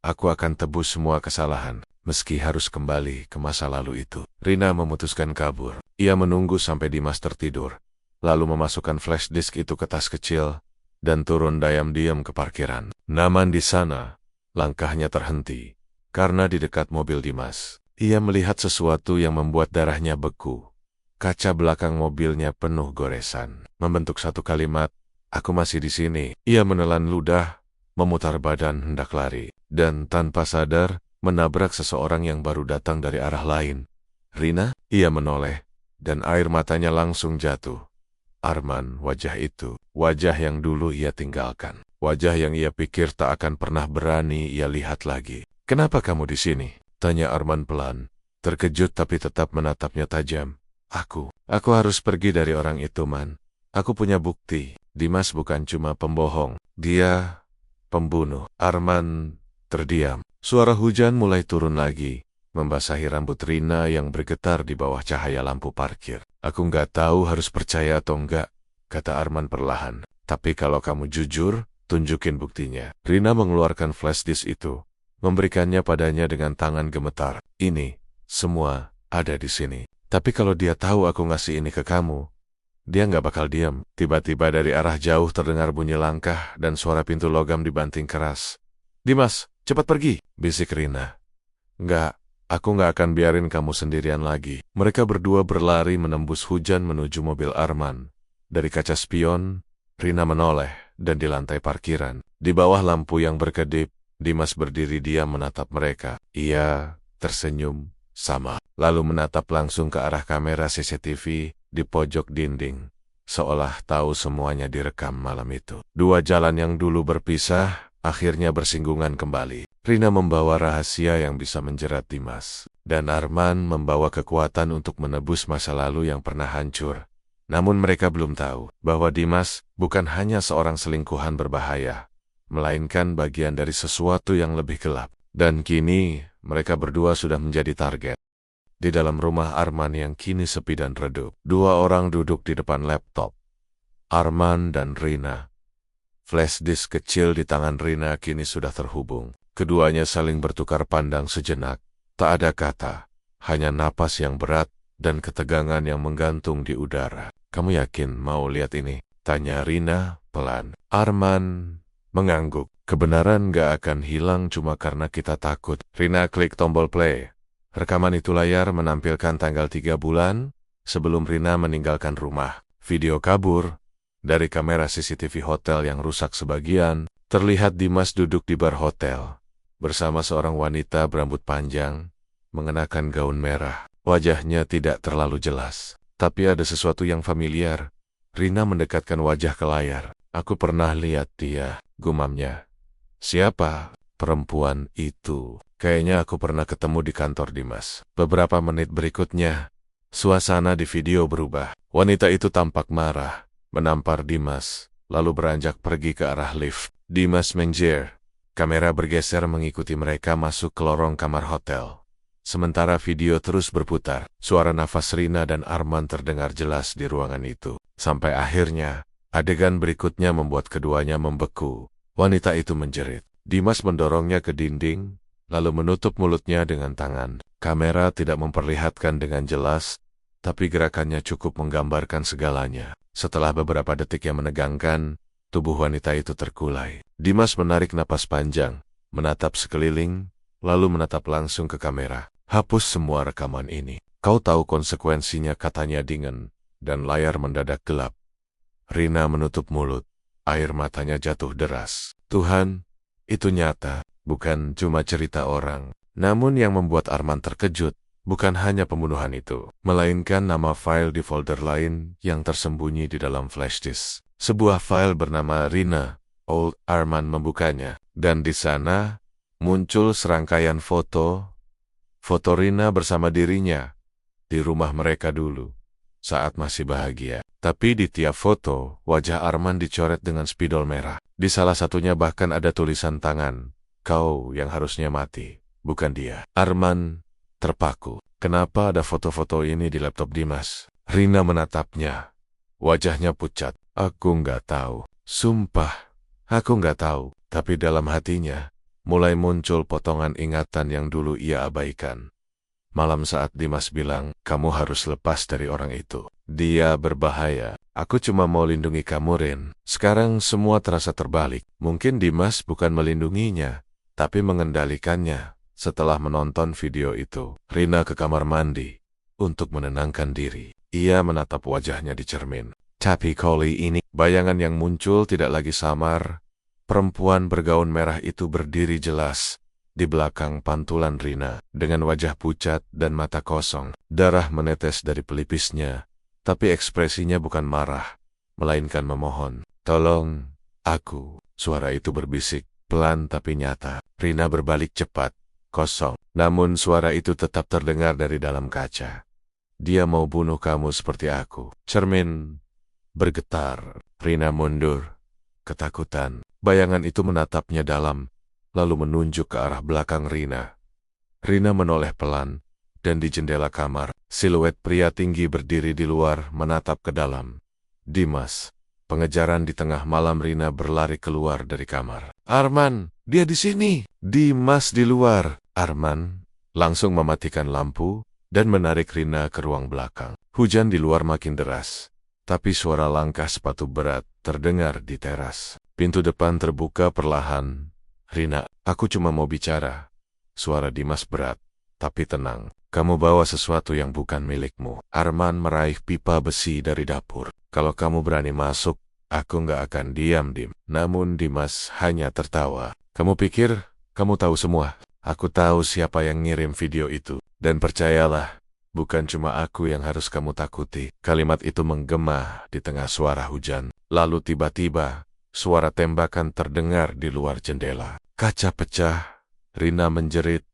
aku akan tebus semua kesalahan, meski harus kembali ke masa lalu itu. Rina memutuskan kabur. Ia menunggu sampai Dimas tertidur, lalu memasukkan flash disk itu ke tas kecil, dan turun diam-diam ke parkiran. Namun di sana, langkahnya terhenti, karena di dekat mobil Dimas, ia melihat sesuatu yang membuat darahnya beku. Kaca belakang mobilnya penuh goresan, membentuk satu kalimat, "Aku masih di sini." Ia menelan ludah, memutar badan hendak lari, dan tanpa sadar menabrak seseorang yang baru datang dari arah lain. "Rina?" Ia menoleh, dan air matanya langsung jatuh. Arman, wajah itu, wajah yang dulu ia tinggalkan, wajah yang ia pikir tak akan pernah berani ia lihat lagi. "Kenapa kamu di sini?" tanya Arman pelan, terkejut tapi tetap menatapnya tajam. Aku harus pergi dari orang itu, Man. Aku punya bukti. Dimas bukan cuma pembohong, dia pembunuh." Arman terdiam. Suara hujan mulai turun lagi, membasahi rambut Rina yang bergetar di bawah cahaya lampu parkir. "Aku nggak tahu harus percaya atau enggak," kata Arman perlahan. Tapi kalau kamu jujur, tunjukin buktinya. Rina mengeluarkan flash disk itu, memberikannya padanya dengan tangan gemetar. Ini, semua, ada di sini. Tapi kalau dia tahu aku ngasih ini ke kamu, dia nggak bakal diam. Tiba-tiba dari arah jauh terdengar bunyi langkah dan suara pintu logam dibanting keras. Dimas, cepat pergi, bisik Rina. Nggak, aku nggak akan biarin kamu sendirian lagi. Mereka berdua berlari menembus hujan menuju mobil Arman. Dari kaca spion, Rina menoleh dan di lantai parkiran. Di bawah lampu yang berkedip, Dimas berdiri diam menatap mereka. Ia tersenyum, sama. Lalu menatap langsung ke arah kamera CCTV di pojok dinding, seolah tahu semuanya direkam malam itu. Dua jalan yang dulu berpisah, akhirnya bersinggungan kembali. Rina membawa rahasia yang bisa menjerat Dimas, dan Arman membawa kekuatan untuk menebus masa lalu yang pernah hancur. Namun mereka belum tahu bahwa Dimas bukan hanya seorang selingkuhan berbahaya, melainkan bagian dari sesuatu yang lebih gelap. Dan kini, mereka berdua sudah menjadi target. Di dalam rumah Arman yang kini sepi dan redup, dua orang duduk di depan laptop. Arman dan Rina. Flash disk kecil di tangan Rina kini sudah terhubung. Keduanya saling bertukar pandang sejenak. Tak ada kata, hanya napas yang berat dan ketegangan yang menggantung di udara. Kamu yakin mau lihat ini? Tanya Rina pelan. Arman mengangguk. Kebenaran gak akan hilang cuma karena kita takut. Rina klik tombol play. Rekaman itu layar menampilkan tanggal 3 bulan sebelum Rina meninggalkan rumah. Video kabur. Dari kamera CCTV hotel yang rusak sebagian, terlihat Dimas duduk di bar hotel bersama seorang wanita berambut panjang, mengenakan gaun merah. Wajahnya tidak terlalu jelas, tapi ada sesuatu yang familiar. Rina mendekatkan wajah ke layar. Aku pernah lihat dia, gumamnya. Siapa? Perempuan itu. Kayaknya aku pernah ketemu di kantor Dimas. Beberapa menit berikutnya, suasana di video berubah. Wanita itu tampak marah, menampar Dimas, lalu beranjak pergi ke arah lift. Dimas menjerit. Kamera bergeser mengikuti mereka masuk ke lorong kamar hotel. Sementara video terus berputar, suara nafas Rina dan Arman terdengar jelas di ruangan itu. Sampai akhirnya, adegan berikutnya membuat keduanya membeku. Wanita itu menjerit. Dimas mendorongnya ke dinding, lalu menutup mulutnya dengan tangan. Kamera tidak memperlihatkan dengan jelas, tapi gerakannya cukup menggambarkan segalanya. Setelah beberapa detik yang menegangkan, tubuh wanita itu terkulai. Dimas menarik napas panjang, menatap sekeliling, lalu menatap langsung ke kamera. Hapus semua rekaman ini. Kau tahu konsekuensinya, katanya dingin, dan layar mendadak gelap. Rina menutup mulut, air matanya jatuh deras. Tuhan, itu nyata, bukan cuma cerita orang. Namun yang membuat Arman terkejut, bukan hanya pembunuhan itu, melainkan nama file di folder lain yang tersembunyi di dalam flash disk. Sebuah file bernama Rina. Old Arman membukanya, dan di sana muncul serangkaian foto Rina bersama dirinya di rumah mereka dulu, saat masih bahagia. Tapi di tiap foto, wajah Arman dicoret dengan spidol merah. Di salah satunya bahkan ada tulisan tangan, kau yang harusnya mati, bukan dia. Arman terpaku. Kenapa ada foto-foto ini di laptop Dimas? Rina menatapnya. Wajahnya pucat. Aku nggak tahu. Sumpah, aku nggak tahu. Tapi dalam hatinya, mulai muncul potongan ingatan yang dulu ia abaikan. Malam saat Dimas bilang, kamu harus lepas dari orang itu. Dia berbahaya. Aku cuma mau lindungi kamu, Rin. Sekarang semua terasa terbalik. Mungkin Dimas bukan melindunginya, tapi mengendalikannya. Setelah menonton video itu, Rina ke kamar mandi untuk menenangkan diri. Ia menatap wajahnya di cermin. Tapi kali ini, bayangan yang muncul tidak lagi samar. Perempuan bergaun merah itu berdiri jelas di belakang pantulan Rina, dengan wajah pucat dan mata kosong. Darah menetes dari pelipisnya, tapi ekspresinya bukan marah, melainkan memohon. Tolong, aku. Suara itu berbisik, pelan tapi nyata. Rina berbalik cepat, kosong. Namun suara itu tetap terdengar dari dalam kaca. Dia mau bunuh kamu seperti aku. Cermin bergetar. Rina mundur, ketakutan. Bayangan itu menatapnya dalam, lalu menunjuk ke arah belakang Rina. Rina menoleh pelan, dan di jendela kamar, siluet pria tinggi berdiri di luar menatap ke dalam. Dimas, Pengejaran di tengah malam. Rina berlari keluar dari kamar. Arman, dia di sini. Dimas di luar. Arman langsung mematikan lampu dan menarik Rina ke ruang belakang. Hujan di luar makin deras, tapi suara langkah sepatu berat terdengar di teras. Pintu depan terbuka perlahan. Rina, aku cuma mau bicara. Suara Dimas berat, tapi tenang. Kamu bawa sesuatu yang bukan milikmu. Arman meraih pipa besi dari dapur. Kalau kamu berani masuk, aku nggak akan diam-diam. Namun Dimas hanya tertawa. Kamu pikir kamu tahu semua? Aku tahu siapa yang ngirim video itu. Dan percayalah, bukan cuma aku yang harus kamu takuti. Kalimat itu menggema di tengah suara hujan. Lalu tiba-tiba, suara tembakan terdengar di luar jendela. Kaca pecah. Rina menjerit.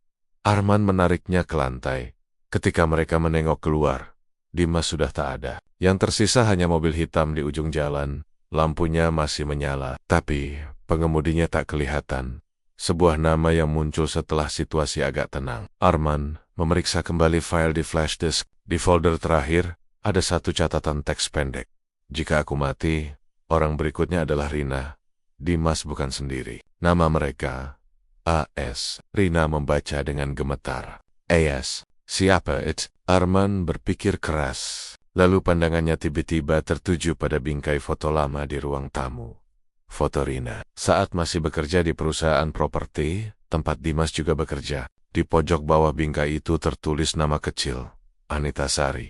Arman menariknya ke lantai. Ketika mereka menengok keluar, Dimas sudah tak ada. Yang tersisa hanya mobil hitam di ujung jalan. Lampunya masih menyala, tapi pengemudinya tak kelihatan. Sebuah nama yang muncul setelah situasi agak tenang. Arman memeriksa kembali file di flash disk. Di folder terakhir, ada satu catatan teks pendek. Jika aku mati, orang berikutnya adalah Rina. Dimas bukan sendiri. Nama mereka, AS. Rina membaca dengan gemetar. AS. Siapa itu? Arman berpikir keras. Lalu pandangannya tiba-tiba tertuju pada bingkai foto lama di ruang tamu. Foto Rina saat masih bekerja di perusahaan properti, tempat Dimas juga bekerja. Di pojok bawah bingkai itu tertulis nama kecil, Anita Sari,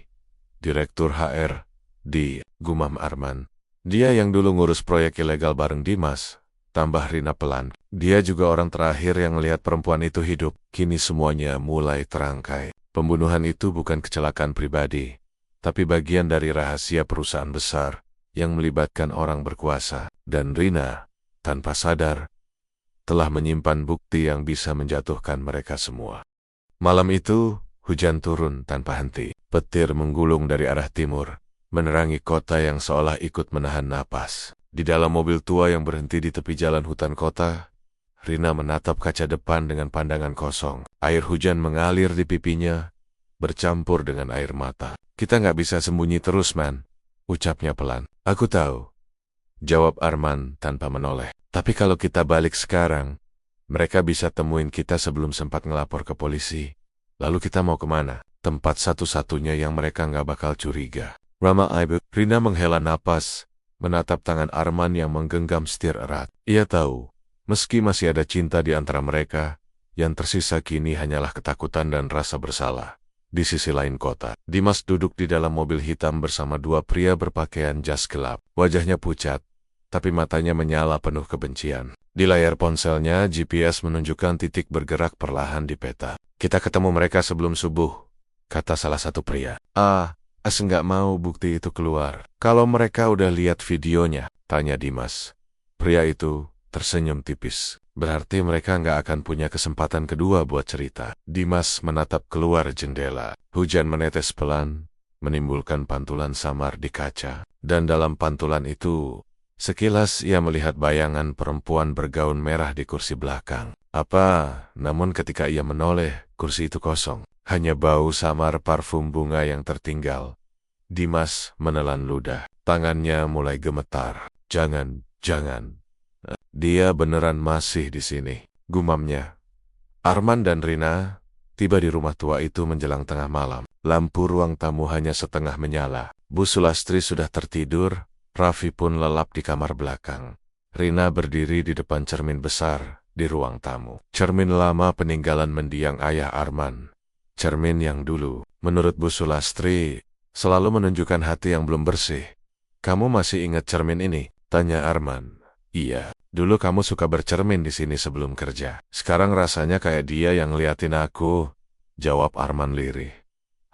Direktur HR di gumam Arman. Dia yang dulu ngurus proyek ilegal bareng Dimas. Tambah Rina pelan. Dia juga orang terakhir yang melihat perempuan itu hidup. Kini semuanya mulai terangkai. Pembunuhan itu bukan kecelakaan pribadi, tapi bagian dari rahasia perusahaan besar yang melibatkan orang berkuasa. Dan Rina, tanpa sadar, telah menyimpan bukti yang bisa menjatuhkan mereka semua. Malam itu, hujan turun tanpa henti. Petir menggulung dari arah timur, menerangi kota yang seolah ikut menahan napas. Di dalam mobil tua yang berhenti di tepi jalan hutan kota, Rina menatap kaca depan dengan pandangan kosong. Air hujan mengalir di pipinya, bercampur dengan air mata. Kita nggak bisa sembunyi terus, man, ucapnya pelan. Aku tahu, jawab Arman tanpa menoleh. Tapi kalau kita balik sekarang, mereka bisa temuin kita sebelum sempat ngelapor ke polisi. Lalu kita mau kemana? Tempat satu-satunya yang mereka nggak bakal curiga. Rama Ibu. Rina menghela napas, menatap tangan Arman yang menggenggam setir erat. Ia tahu, meski masih ada cinta di antara mereka, yang tersisa kini hanyalah ketakutan dan rasa bersalah. Di sisi lain kota, Dimas duduk di dalam mobil hitam bersama dua pria berpakaian jas gelap. Wajahnya pucat, tapi matanya menyala penuh kebencian. Di layar ponselnya, GPS menunjukkan titik bergerak perlahan di peta. Kita ketemu mereka sebelum subuh, kata salah satu pria. As nggak mau bukti itu keluar. Kalau mereka udah lihat videonya, tanya Dimas. Pria itu tersenyum tipis. Berarti mereka nggak akan punya kesempatan kedua buat cerita. Dimas menatap keluar jendela. Hujan menetes pelan, menimbulkan pantulan samar di kaca. Dan dalam pantulan itu, sekilas ia melihat bayangan perempuan bergaun merah di kursi belakang. Namun ketika ia menoleh, kursi itu kosong. Hanya bau samar parfum bunga yang tertinggal. Dimas menelan ludah. Tangannya mulai gemetar. Jangan. Dia beneran masih di sini, gumamnya. Arman dan Rina tiba di rumah tua itu menjelang tengah malam. Lampu ruang tamu hanya setengah menyala. Bu Sulastri sudah tertidur, Raffi pun lelap di kamar belakang. Rina berdiri di depan cermin besar di ruang tamu. Cermin lama peninggalan mendiang ayah Arman. Cermin yang dulu, menurut Bu Sulastri, selalu menunjukkan hati yang belum bersih. Kamu masih ingat cermin ini? Tanya Arman. Iya, dulu kamu suka bercermin di sini sebelum kerja. Sekarang rasanya kayak dia yang ngeliatin aku, jawab Arman lirih.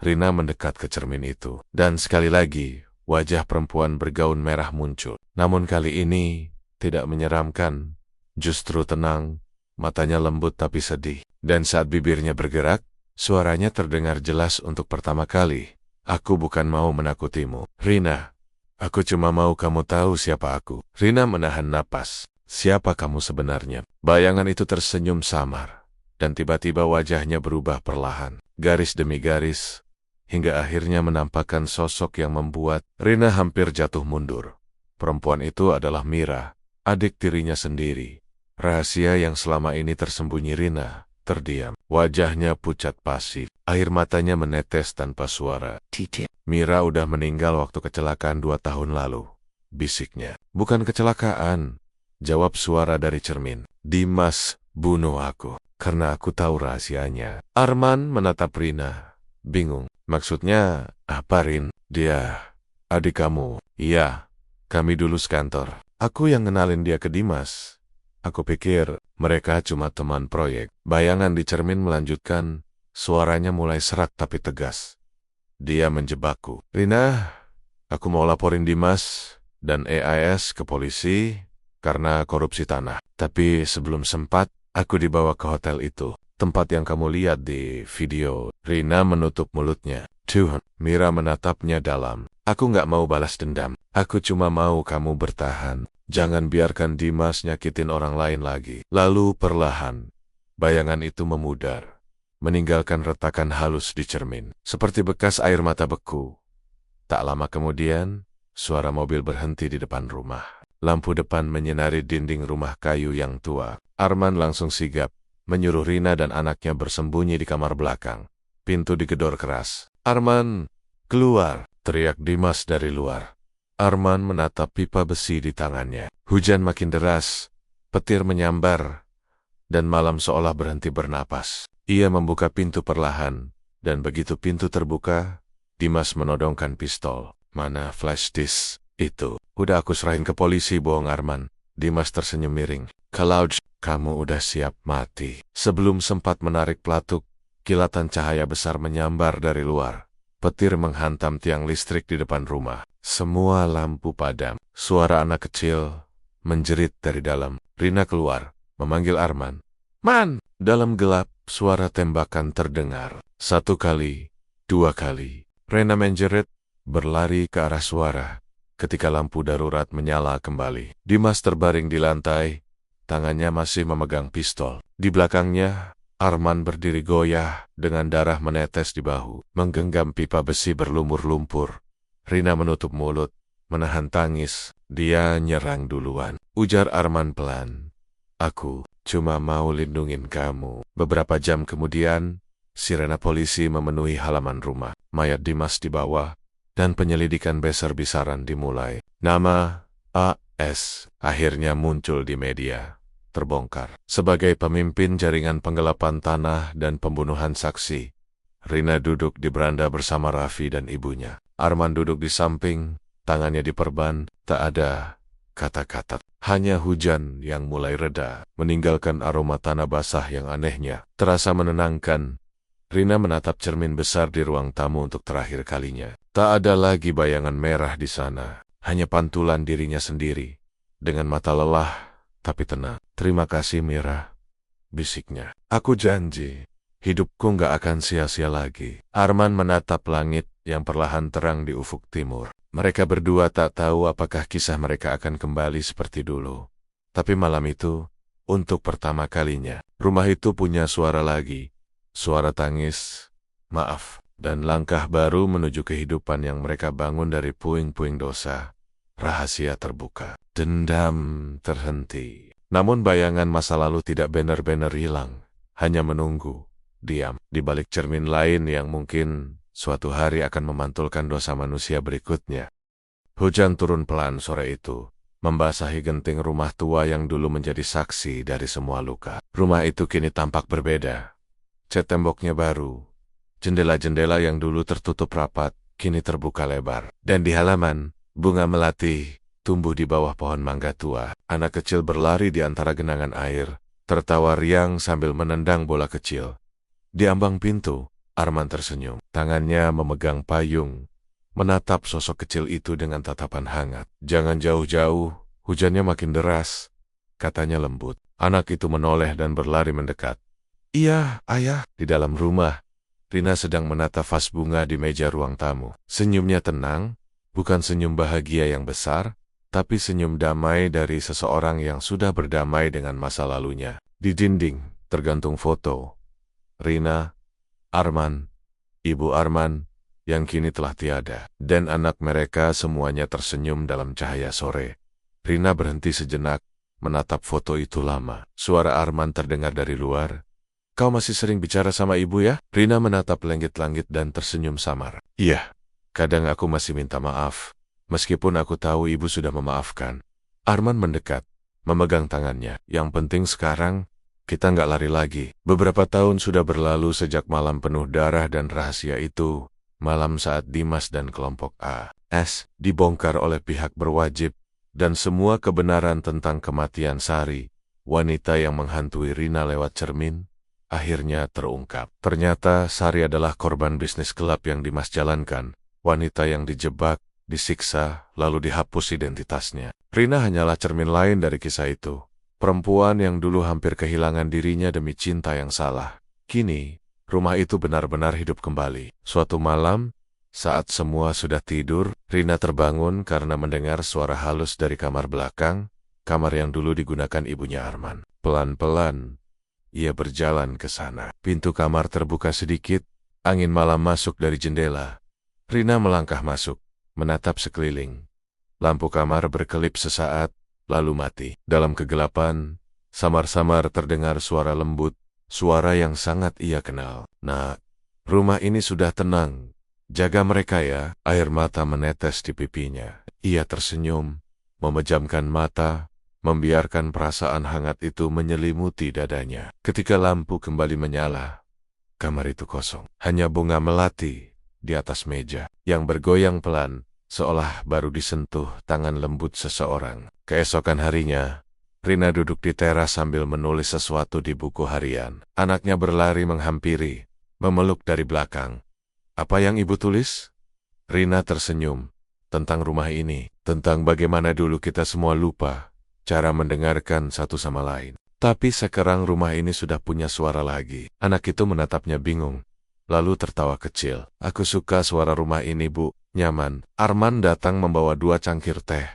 Rina mendekat ke cermin itu. Dan sekali lagi, wajah perempuan bergaun merah muncul. Namun kali ini, tidak menyeramkan, justru tenang, matanya lembut tapi sedih. Dan saat bibirnya bergerak, suaranya terdengar jelas untuk pertama kali. Aku bukan mau menakutimu, Rina. Aku cuma mau kamu tahu siapa aku. Rina menahan napas. Siapa kamu sebenarnya? Bayangan itu tersenyum samar. Dan tiba-tiba wajahnya berubah perlahan. Garis demi garis. Hingga akhirnya menampakkan sosok yang membuat Rina hampir jatuh mundur. Perempuan itu adalah Mira, adik tirinya sendiri. Rahasia yang selama ini tersembunyi Rina terdiam. Wajahnya pucat pasif, air matanya menetes tanpa suara. Mira udah meninggal waktu kecelakaan 2 tahun lalu, bisiknya. Bukan kecelakaan, jawab suara dari cermin. Dimas bunuh aku, karena aku tahu rahasianya. Arman menatap Rina, bingung. Maksudnya apa, Rin? Dia adik kamu. Iya, kami dulu sekantor. Aku yang kenalin dia ke Dimas. Aku pikir mereka cuma teman proyek. Bayangan di cermin melanjutkan, suaranya mulai serak tapi tegas. Dia menjebakku. Rina, aku mau laporin Dimas dan EIS ke polisi karena korupsi tanah. Tapi sebelum sempat, aku dibawa ke hotel itu, tempat yang kamu lihat di video. Rina menutup mulutnya. Tuhan, Mira menatapnya dalam. Aku nggak mau balas dendam. Aku cuma mau kamu bertahan. Jangan biarkan Dimas nyakitin orang lain lagi. Lalu perlahan, bayangan itu memudar, meninggalkan retakan halus di cermin, seperti bekas air mata beku. Tak lama kemudian, suara mobil berhenti di depan rumah. Lampu depan menyinari dinding rumah kayu yang tua. Arman langsung sigap, menyuruh Rina dan anaknya bersembunyi di kamar belakang. Pintu digedor keras. Arman, keluar, teriak Dimas dari luar. Arman menatap pipa besi di tangannya. Hujan makin deras, petir menyambar, dan malam seolah berhenti bernapas. Ia membuka pintu perlahan, dan begitu pintu terbuka, Dimas menodongkan pistol. Mana flash disk itu? Udah aku serahin ke polisi, bohong Arman. Dimas tersenyum miring. Kalau kamu udah siap mati. Sebelum sempat menarik pelatuk, kilatan cahaya besar menyambar dari luar. Petir menghantam tiang listrik di depan rumah. Semua lampu padam. Suara anak kecil menjerit dari dalam. Rina keluar, memanggil Arman. Man! Dalam gelap, suara tembakan terdengar. 1 kali, 2 kali. Rina menjerit, berlari ke arah suara. Ketika lampu darurat menyala kembali. Dimas terbaring di lantai, tangannya masih memegang pistol. Di belakangnya, Arman berdiri goyah dengan darah menetes di bahu, menggenggam pipa besi berlumur lumpur. Rina menutup mulut, menahan tangis. Dia nyerang duluan. Ujar Arman pelan. Aku cuma mau lindungin kamu. Beberapa jam kemudian, sirena polisi memenuhi halaman rumah. Mayat Dimas dibawa, dan penyelidikan besar-besaran dimulai. Nama AS akhirnya muncul di media. Terbongkar. Sebagai pemimpin jaringan penggelapan tanah dan pembunuhan saksi, Rina duduk di beranda bersama Raffi dan ibunya. Arman duduk di samping, tangannya diperban, tak ada kata-kata. Hanya hujan yang mulai reda, meninggalkan aroma tanah basah yang anehnya. Terasa menenangkan. Rina menatap cermin besar di ruang tamu untuk terakhir kalinya. Tak ada lagi bayangan merah di sana, hanya pantulan dirinya sendiri. Dengan mata lelah, tapi tenang. Terima kasih Mira, bisiknya. Aku janji, hidupku nggak akan sia-sia lagi. Arman menatap langit yang perlahan terang di ufuk timur. Mereka berdua tak tahu apakah kisah mereka akan kembali seperti dulu. Tapi malam itu, untuk pertama kalinya, rumah itu punya suara lagi. Suara tangis, maaf, dan langkah baru menuju kehidupan yang mereka bangun dari puing-puing dosa. Rahasia terbuka. Dendam terhenti. Namun bayangan masa lalu tidak benar-benar hilang. Hanya menunggu, diam, di balik cermin lain yang mungkin suatu hari akan memantulkan dosa manusia berikutnya. Hujan turun pelan sore itu, membasahi genting rumah tua yang dulu menjadi saksi dari semua luka. Rumah itu kini tampak berbeda. Cat temboknya baru. Jendela-jendela yang dulu tertutup rapat, kini terbuka lebar. Dan di halaman, bunga melati tumbuh di bawah pohon mangga tua. Anak kecil berlari di antara genangan air, tertawa riang sambil menendang bola kecil. Di ambang pintu, Arman tersenyum. Tangannya memegang payung, menatap sosok kecil itu dengan tatapan hangat. Jangan jauh-jauh, hujannya makin deras, katanya lembut. Anak itu menoleh dan berlari mendekat. Iya, ayah. Di dalam rumah, Rina sedang menata vas bunga di meja ruang tamu. Senyumnya tenang, bukan senyum bahagia yang besar, tapi senyum damai dari seseorang yang sudah berdamai dengan masa lalunya. Di dinding tergantung foto. Rina, Arman, Ibu Arman, yang kini telah tiada, dan anak mereka semuanya tersenyum dalam cahaya sore. Rina berhenti sejenak, menatap foto itu lama. Suara Arman terdengar dari luar. "Kau masih sering bicara sama ibu ya?" Rina menatap langit-langit dan tersenyum samar. "Iya, kadang aku masih minta maaf, meskipun aku tahu ibu sudah memaafkan." Arman mendekat, memegang tangannya. "Yang penting sekarang, kita nggak lari lagi." Beberapa tahun sudah berlalu sejak malam penuh darah dan rahasia itu, malam saat Dimas dan kelompok AS dibongkar oleh pihak berwajib, dan semua kebenaran tentang kematian Sari, wanita yang menghantui Rina lewat cermin, akhirnya terungkap. Ternyata Sari adalah korban bisnis gelap yang Dimas jalankan, wanita yang dijebak, disiksa, lalu dihapus identitasnya. Rina hanyalah cermin lain dari kisah itu. Perempuan yang dulu hampir kehilangan dirinya demi cinta yang salah. Kini, rumah itu benar-benar hidup kembali. Suatu malam, saat semua sudah tidur, Rina terbangun karena mendengar suara halus dari kamar belakang, kamar yang dulu digunakan ibunya Arman. Pelan-pelan, ia berjalan ke sana. Pintu kamar terbuka sedikit, angin malam masuk dari jendela. Rina melangkah masuk, menatap sekeliling. Lampu kamar berkelip sesaat, lalu mati. Dalam kegelapan, samar-samar terdengar suara lembut, suara yang sangat ia kenal. "Nak, rumah ini sudah tenang. Jaga mereka ya." Air mata menetes di pipinya. Ia tersenyum, memejamkan mata, membiarkan perasaan hangat itu menyelimuti dadanya. Ketika lampu kembali menyala, kamar itu kosong. Hanya bunga melati di atas meja, yang bergoyang pelan, seolah baru disentuh tangan lembut seseorang. Keesokan harinya, Rina duduk di teras sambil menulis sesuatu di buku harian. Anaknya berlari menghampiri, memeluk dari belakang. "Apa yang ibu tulis?" Rina tersenyum. "Tentang rumah ini, tentang bagaimana dulu kita semua lupa cara mendengarkan satu sama lain. Tapi sekarang rumah ini sudah punya suara lagi." Anak itu menatapnya bingung, lalu tertawa kecil. "Aku suka suara rumah ini, Bu. Nyaman." Arman datang membawa 2 cangkir teh.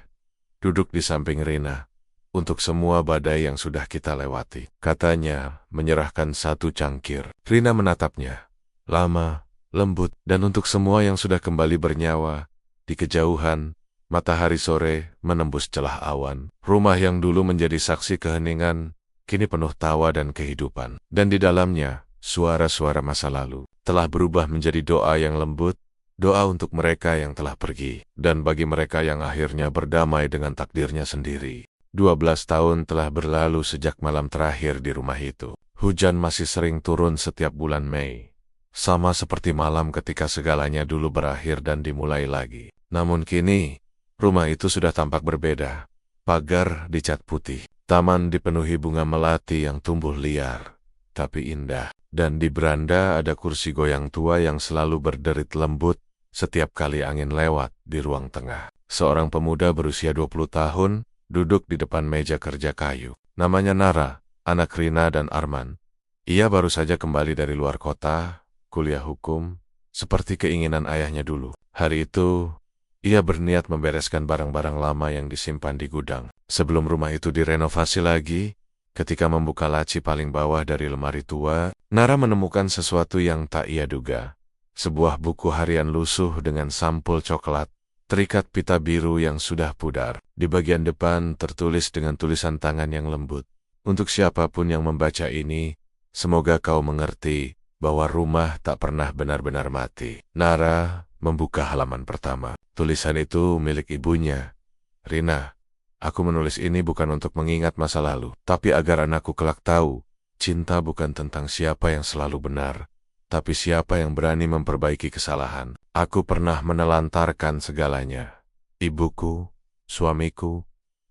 Duduk di samping Rina. "Untuk semua badai yang sudah kita lewati," katanya, menyerahkan 1 cangkir. Rina menatapnya. Lama, lembut, "Dan untuk semua yang sudah kembali bernyawa, di kejauhan, matahari sore menembus celah awan. Rumah yang dulu menjadi saksi keheningan, kini penuh tawa dan kehidupan. Dan di dalamnya, suara-suara masa lalu telah berubah menjadi doa yang lembut, doa untuk mereka yang telah pergi, dan bagi mereka yang akhirnya berdamai dengan takdirnya sendiri." 12 tahun telah berlalu sejak malam terakhir di rumah itu. Hujan masih sering turun setiap bulan Mei. Sama seperti malam ketika segalanya dulu berakhir dan dimulai lagi. Namun kini, rumah itu sudah tampak berbeda. Pagar dicat putih, taman dipenuhi bunga melati yang tumbuh liar, tapi indah. Dan di beranda ada kursi goyang tua yang selalu berderit lembut setiap kali angin lewat di ruang tengah. Seorang pemuda berusia 20 tahun duduk di depan meja kerja kayu. Namanya Nara, anak Rina dan Arman. Ia baru saja kembali dari luar kota, kuliah hukum, seperti keinginan ayahnya dulu. Hari itu, ia berniat membereskan barang-barang lama yang disimpan di gudang. Sebelum rumah itu direnovasi lagi, ketika membuka laci paling bawah dari lemari tua, Nara menemukan sesuatu yang tak ia duga. Sebuah buku harian lusuh dengan sampul coklat, terikat pita biru yang sudah pudar. Di bagian depan tertulis dengan tulisan tangan yang lembut. "Untuk siapapun yang membaca ini, semoga kau mengerti bahwa rumah tak pernah benar-benar mati." Nara membuka halaman pertama. Tulisan itu milik ibunya. "Rina, aku menulis ini bukan untuk mengingat masa lalu, tapi agar anakku kelak tahu, cinta bukan tentang siapa yang selalu benar, tapi siapa yang berani memperbaiki kesalahan. Aku pernah menelantarkan segalanya. Ibuku, suamiku,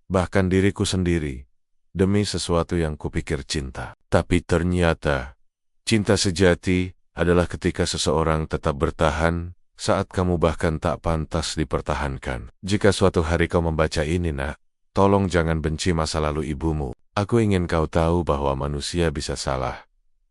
bahkan diriku sendiri, demi sesuatu yang kupikir cinta. Tapi ternyata, cinta sejati adalah ketika seseorang tetap bertahan saat kamu bahkan tak pantas dipertahankan. Jika suatu hari kau membaca ini, Nak, tolong jangan benci masa lalu ibumu. Aku ingin kau tahu bahwa manusia bisa salah,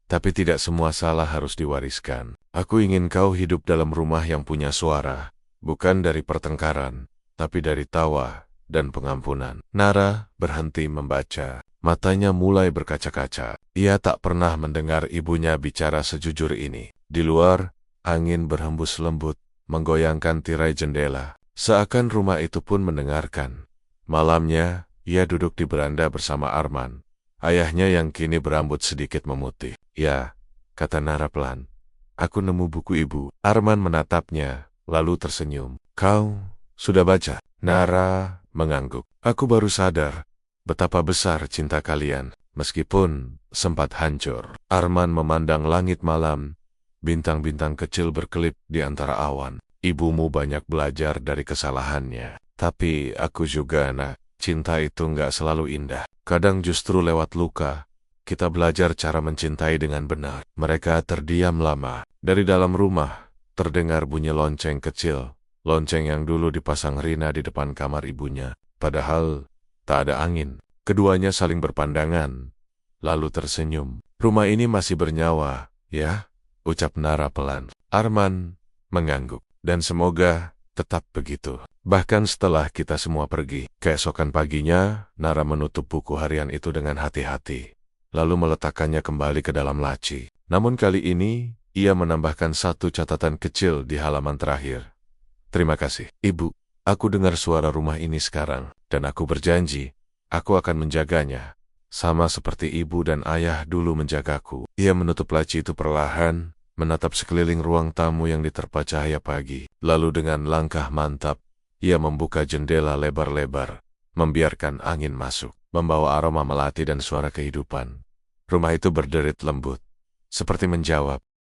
tapi tidak semua salah harus diwariskan. Aku ingin kau hidup dalam rumah yang punya suara, bukan dari pertengkaran, tapi dari tawa dan pengampunan." Nara berhenti membaca. Matanya mulai berkaca-kaca. Ia tak pernah mendengar ibunya bicara sejujur ini. Di luar, angin berhembus lembut, menggoyangkan tirai jendela. Seakan rumah itu pun mendengarkan. Malamnya, ia duduk di beranda bersama Arman, ayahnya yang kini berambut sedikit memutih. "Ya," kata Nara pelan, "aku nemu buku ibu." Arman menatapnya, lalu tersenyum. "Kau sudah baca?" Nara mengangguk. "Aku baru sadar betapa besar cinta kalian, meskipun sempat hancur." Arman memandang langit malam, bintang-bintang kecil berkelip di antara awan. "Ibumu banyak belajar dari kesalahannya. Tapi aku juga, nak. Cinta itu nggak selalu indah. Kadang justru lewat luka, kita belajar cara mencintai dengan benar." Mereka terdiam lama. Dari dalam rumah, terdengar bunyi lonceng kecil. Lonceng yang dulu dipasang Rina di depan kamar ibunya. Padahal, tak ada angin. Keduanya saling berpandangan, lalu tersenyum. "Rumah ini masih bernyawa, ya?" ucap Nara pelan. Arman mengangguk. "Dan semoga tetap begitu. Bahkan setelah kita semua pergi." Keesokan paginya, Nara menutup buku harian itu dengan hati-hati, lalu meletakkannya kembali ke dalam laci. Namun kali ini, ia menambahkan satu catatan kecil di halaman terakhir. "Terima kasih, Ibu. Aku dengar suara rumah ini sekarang, dan aku berjanji, aku akan menjaganya, sama seperti ibu dan ayah dulu menjagaku." Ia menutup laci itu perlahan, menatap sekeliling ruang tamu yang diterpa cahaya pagi. Lalu dengan langkah mantap, ia membuka jendela lebar-lebar, membiarkan angin masuk, membawa aroma melati dan suara kehidupan. Rumah itu berderit lembut, seperti menjawab,